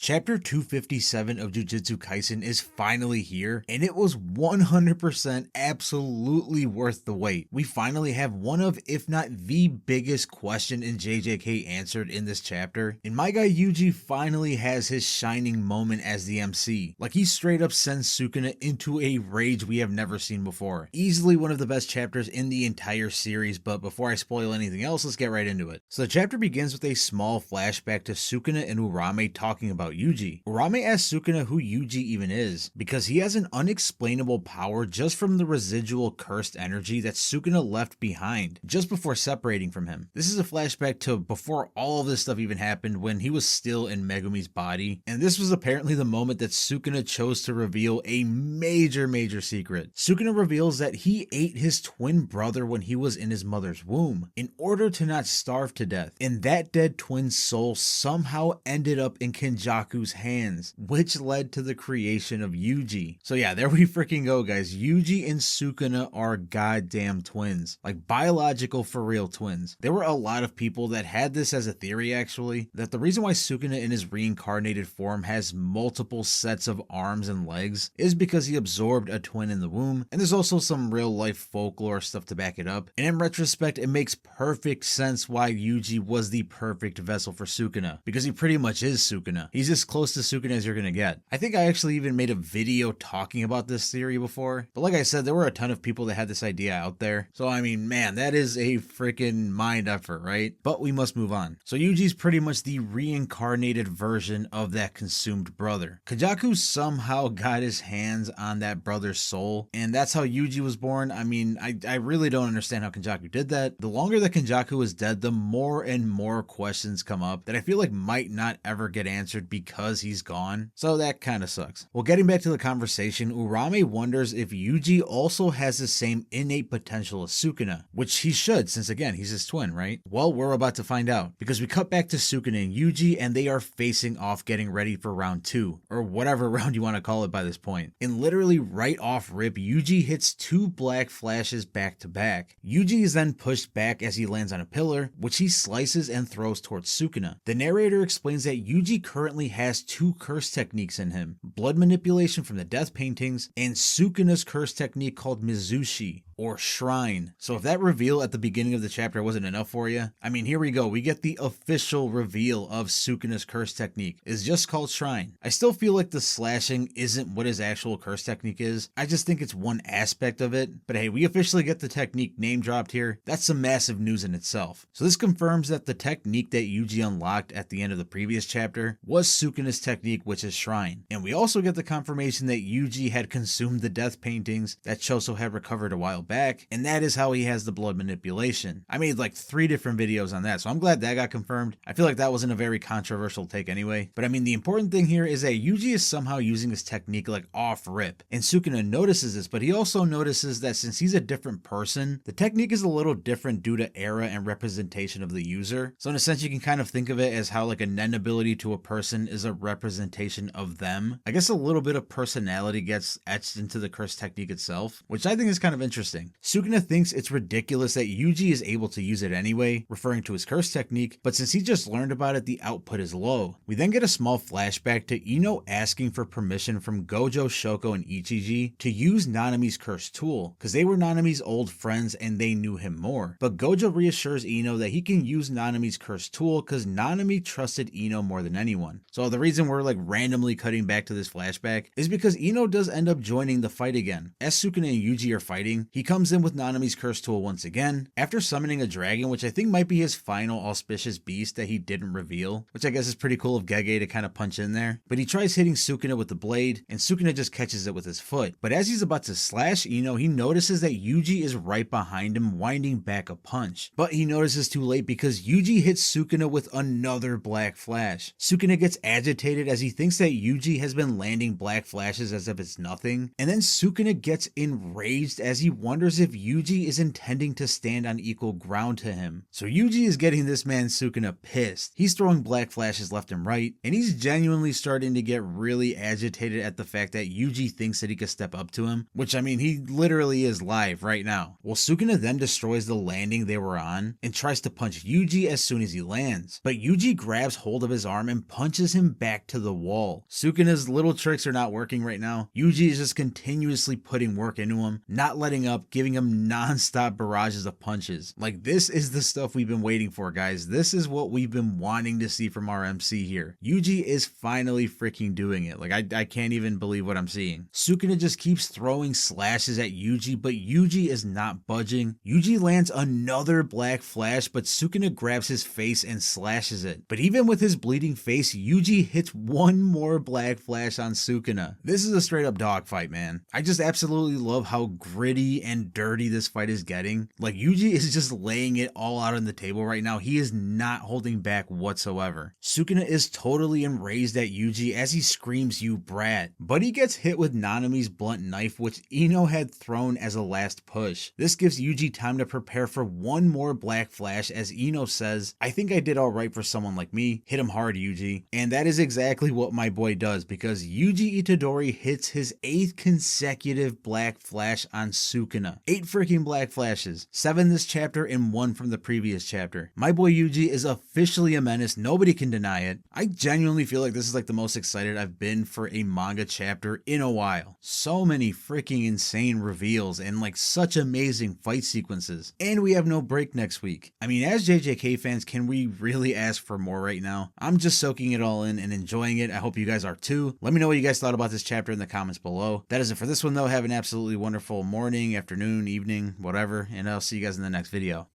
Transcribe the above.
Chapter 257 of Jujutsu Kaisen is finally here, and it was 100% absolutely worth the wait. We finally have one of, if not the biggest question in JJK answered in this chapter, and my guy Yuji finally has his shining moment as the MC. Like, he straight up sends Sukuna into a rage we have never seen before. Easily one of the best chapters in the entire series, but before I spoil anything else, let's get right into it. So the chapter begins with a small flashback to Sukuna and Urame talking about Yuji. Urame asks Sukuna who Yuji even is, because he has an unexplainable power just from the residual cursed energy that Sukuna left behind just before separating from him. This is a flashback to before all of this stuff even happened, when he was still in Megumi's body, and this was apparently the moment that Sukuna chose to reveal a major secret. Sukuna reveals that he ate his twin brother when he was in his mother's womb in order to not starve to death, and that dead twin's soul somehow ended up in Kenjaku's hands, which led to the creation of Yuji. So yeah, there we freaking go, guys. Yuji and Sukuna are goddamn twins, like biological for real twins. There were a lot of people that had this as a theory, actually, that the reason why Sukuna in his reincarnated form has multiple sets of arms and legs is because he absorbed a twin in the womb, and there's also some real life folklore stuff to back it up. And in retrospect, it makes perfect sense why Yuji was the perfect vessel for Sukuna, because he pretty much is Sukuna. He's as close to Sukuna as you're gonna get. I think I actually even made a video talking about this theory before, but like I said, there were a ton of people that had this idea out there. So I mean, man, that is a freaking mind effort, right? But we must move on. So Yuji's pretty much the reincarnated version of that consumed brother. Kenjaku somehow got his hands on that brother's soul, and that's how Yuji was born. I mean, I really don't understand how Kenjaku did that. The longer that Kenjaku is dead, the more and more questions come up that I feel like might not ever get answered because he's gone. So that kind of sucks. Well, getting back to the conversation, Urame wonders if Yuji also has the same innate potential as Sukuna, which he should, since again, he's his twin, right? Well, we're about to find out, because we cut back to Sukuna and Yuji, and they are facing off getting ready for round 2, or whatever round you want to call it by this point. And literally right off rip, Yuji hits 2 black flashes back to back. Yuji is then pushed back as he lands on a pillar, which he slices and throws towards Sukuna. The narrator explains that Yuji currently has 2 curse techniques in him: blood manipulation from the death paintings, and Sukuna's curse technique called Mizushi, or shrine. So if that reveal at the beginning of the chapter wasn't enough for you, I mean, here we go. We get the official reveal of Sukuna's curse technique. It's just called shrine. I still feel like the slashing isn't what his actual curse technique is. I just think it's one aspect of it. But hey, we officially get the technique name dropped here. That's some massive news in itself. So this confirms that the technique that Yuji unlocked at the end of the previous chapter was Sukuna's technique, which is shrine. And we also get the confirmation that Yuji had consumed the death paintings that Choso had recovered a while back, and that is how he has the blood manipulation. I made like 3 different videos on that, so I'm glad that got confirmed. I feel like that wasn't a very controversial take anyway, but I mean, the important thing here is that Yuji is somehow using his technique like off rip, and Sukuna notices this, but he also notices that since he's a different person, the technique is a little different due to era and representation of the user. So in a sense, you can kind of think of it as how like a Nen ability to a person is a representation of them. I guess a little bit of personality gets etched into the curse technique itself, which I think is kind of interesting. Sukuna thinks it's ridiculous that Yuji is able to use it anyway, referring to his curse technique, but since he just learned about it, the output is low. We then get a small flashback to Ino asking for permission from Gojo, Shoko, and Ichiji to use Nanami's curse tool, because they were Nanami's old friends and they knew him more. But Gojo reassures Ino that he can use Nanami's curse tool because Nanami trusted Ino more than anyone. So the reason we're like randomly cutting back to this flashback is because Ino does end up joining the fight again. As Sukuna and Yuji are fighting, he comes in with Nanami's curse tool once again, after summoning a dragon, which I think might be his final auspicious beast that he didn't reveal, which I guess is pretty cool of Gege to kind of punch in there. But he tries hitting Sukuna with the blade, and Sukuna just catches it with his foot. But as he's about to slash Ino, he notices that Yuji is right behind him, winding back a punch. But he notices too late because Yuji hits Sukuna with another black flash. Sukuna gets agitated as he thinks that Yuji has been landing black flashes as if it's nothing, and then Sukuna gets enraged as he wonders wonders if Yuji is intending to stand on equal ground to him. So Yuji is getting this man Sukuna pissed. He's throwing black flashes left and right, and he's genuinely starting to get really agitated at the fact that Yuji thinks that he could step up to him, which I mean, he literally is live right now. Well, Sukuna then destroys the landing they were on and tries to punch Yuji as soon as he lands, but Yuji grabs hold of his arm and punches him back to the wall. Sukuna's little tricks are not working right now. Yuji is just continuously putting work into him, not letting up, giving him non-stop barrages of punches. Like, this is the stuff we've been waiting for, guys. This is what we've been wanting to see from our MC here. Yuji is finally freaking doing it. Like, I can't even believe what I'm seeing. Sukuna just keeps throwing slashes at Yuji, but Yuji is not budging. Yuji lands another black flash, but Sukuna grabs his face and slashes it. But even with his bleeding face, Yuji hits one more black flash on Sukuna. This is a straight up dogfight, man. I just absolutely love how gritty and dirty this fight is getting. Like, Yuji is just laying it all out on the table right now. He is not holding back whatsoever. Sukuna is totally enraged at Yuji as he screams, "You brat." But he gets hit with Nanami's blunt knife, which Ino had thrown as a last push. This gives Yuji time to prepare for one more black flash as Ino says, "I think I did alright for someone like me. Hit him hard, Yuji." And that is exactly what my boy does, because Yuji Itadori hits his 8th consecutive black flash on Sukuna. 8 freaking black flashes. 7 this chapter and 1 from the previous chapter. My boy Yuji is officially a menace. Nobody can deny it. I genuinely feel like this is like the most excited I've been for a manga chapter in a while. So many freaking insane reveals and like such amazing fight sequences. And we have no break next week. I mean, as JJK fans, can we really ask for more right now? I'm just soaking it all in and enjoying it. I hope you guys are too. Let me know what you guys thought about this chapter in the comments below. That is it for this one though. Have an absolutely wonderful morning, afternoon, evening, whatever, and I'll see you guys in the next video.